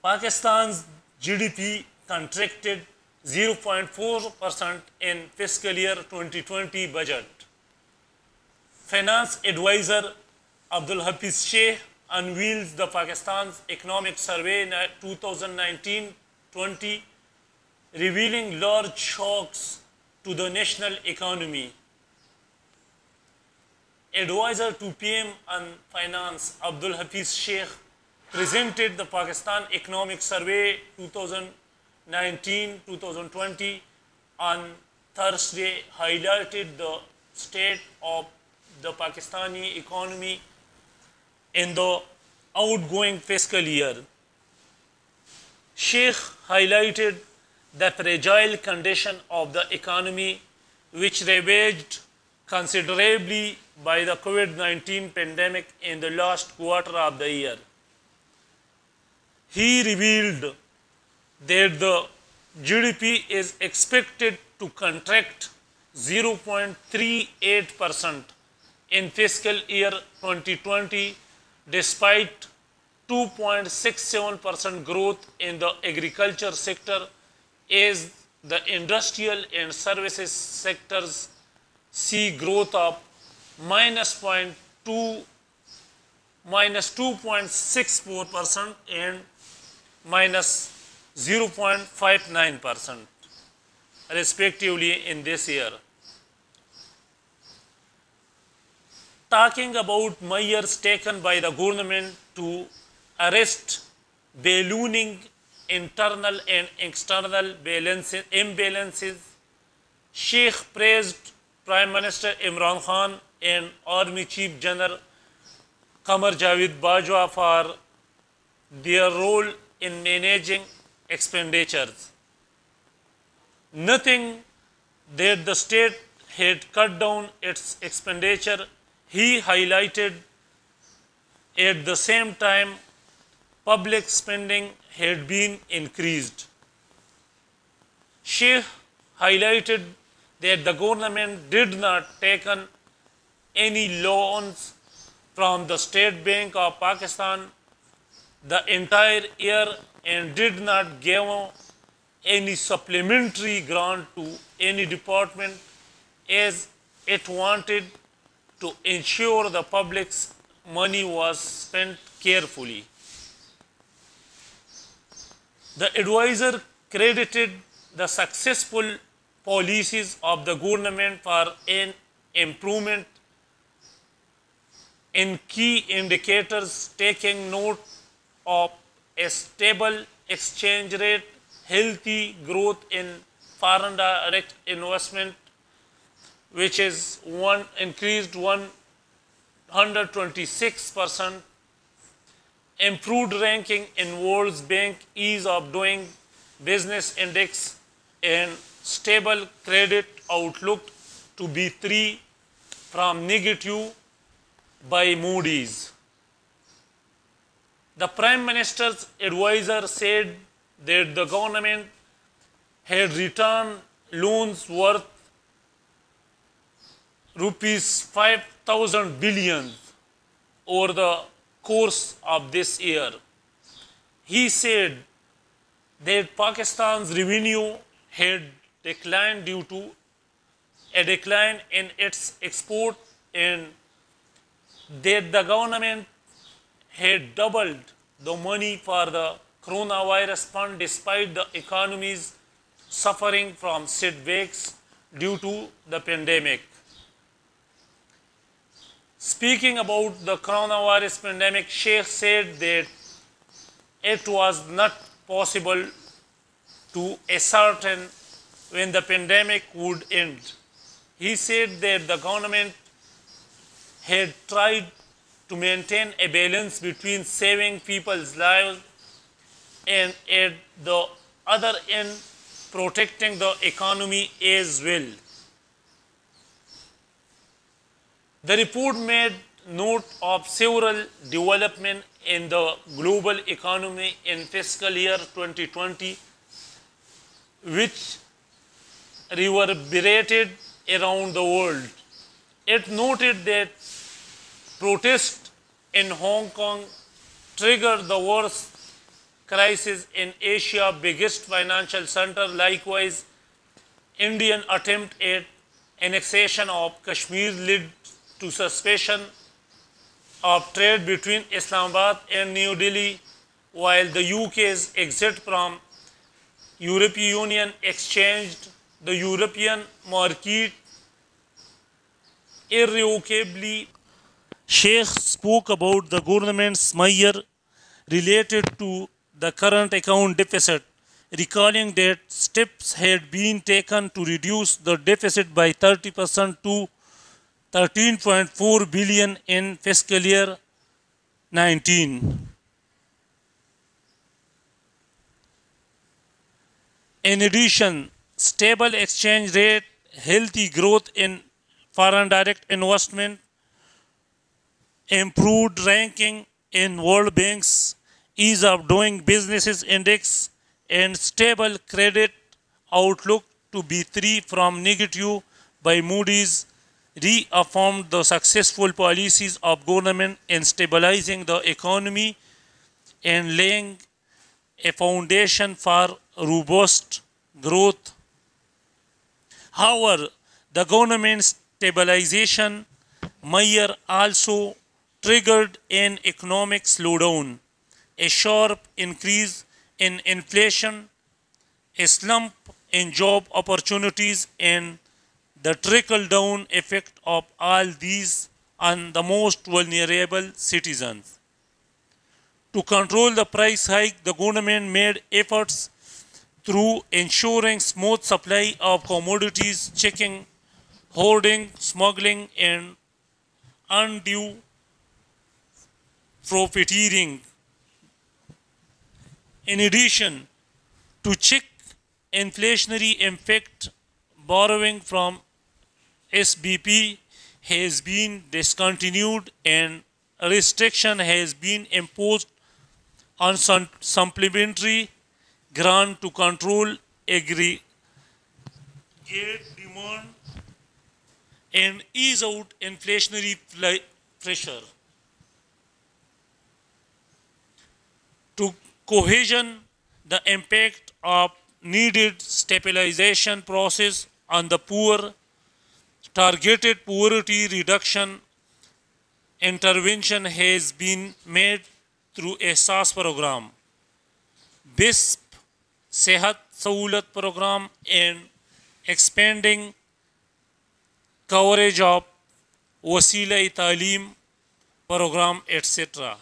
Pakistan's GDP contracted 0.4% in fiscal year 2020 budget. Finance advisor Abdul Hafiz Sheikh unveils the Pakistan's Economic Survey 2019-20, revealing large shocks to the national economy. Advisor to PM on Finance Abdul Hafiz Sheikh presented the Pakistan Economic Survey 2019-2020 on Thursday, highlighted the state of the Pakistani economy in the outgoing fiscal year. Sheikh highlighted the fragile condition of the economy, which ravaged considerably by the COVID-19 pandemic in the last quarter of the year. He revealed that the GDP is expected to contract 0.38% in fiscal year 2020, despite 2.67% growth in the agriculture sector, as the industrial and services sectors see growth of -2.64% and -0.59% respectively in this year. Talking about measures taken by the government to arrest ballooning internal and external imbalances, Sheikh praised Prime Minister Imran Khan and Army Chief General Qamar Javed Bajwa for their role in managing expenditures. Nothing that the state had cut down its expenditure, he highlighted. At the same time, public spending had been increased. Sheikh highlighted that the government did not take any loans from the State Bank of Pakistan the entire year and did not give any supplementary grant to any department, as it wanted to ensure the public's money was spent carefully. The advisor credited the successful policies of the government for an improvement in key indicators, taking note of a stable exchange rate, healthy growth in foreign direct investment, which is increased 126%, improved ranking in World Bank Ease of Doing Business Index, and stable credit outlook to B3 from negative by Moody's. The Prime Minister's advisor said that the government had returned loans worth rupees 5,000 billion over the course of this year. He said that Pakistan's revenue had declined due to a decline in its export, and that the government had doubled the money for the coronavirus fund despite the economy's suffering from setbacks due to the pandemic. Speaking about the coronavirus pandemic, Sheikh said that it was not possible to ascertain when the pandemic would end. He said that the government had tried to maintain a balance between saving people's lives and at the other end protecting the economy as well. The report made note of several developments in the global economy in fiscal year 2020, which reverberated around the world. It noted that protests in Hong Kong triggered the worst crisis in Asia, biggest financial center. Likewise, Indian attempt at annexation of Kashmir led to suspicion of trade between Islamabad and New Delhi, while the UK's exit from European Union exchanged the European market irrevocably. Sheikh spoke about the government's measure related to the current account deficit, recalling that steps had been taken to reduce the deficit by 30% to 13.4 billion in fiscal year 19. In addition, stable exchange rate, healthy growth in foreign direct investment, improved ranking in World Bank's ease of doing businesses index, and stable credit outlook to B3 from negative by Moody's reaffirmed the successful policies of government in stabilizing the economy and laying a foundation for robust growth. However, the government's stabilization measure also triggered an economic slowdown, a sharp increase in inflation, a slump in job opportunities, and the trickle-down effect of all these on the most vulnerable citizens. To control the price hike, the government made efforts through ensuring smooth supply of commodities, checking hoarding, smuggling, and undue profiteering. In addition to check inflationary impact, borrowing from SBP has been discontinued and a restriction has been imposed on supplementary grant to control aggregate demand and ease out inflationary pressure. To cohesion, the impact of needed stabilization process on the poor, targeted poverty reduction intervention has been made through a SAS program, BISP, Sehat Sahulat program, and expanding coverage of Wasila-e Taaleem program, etc.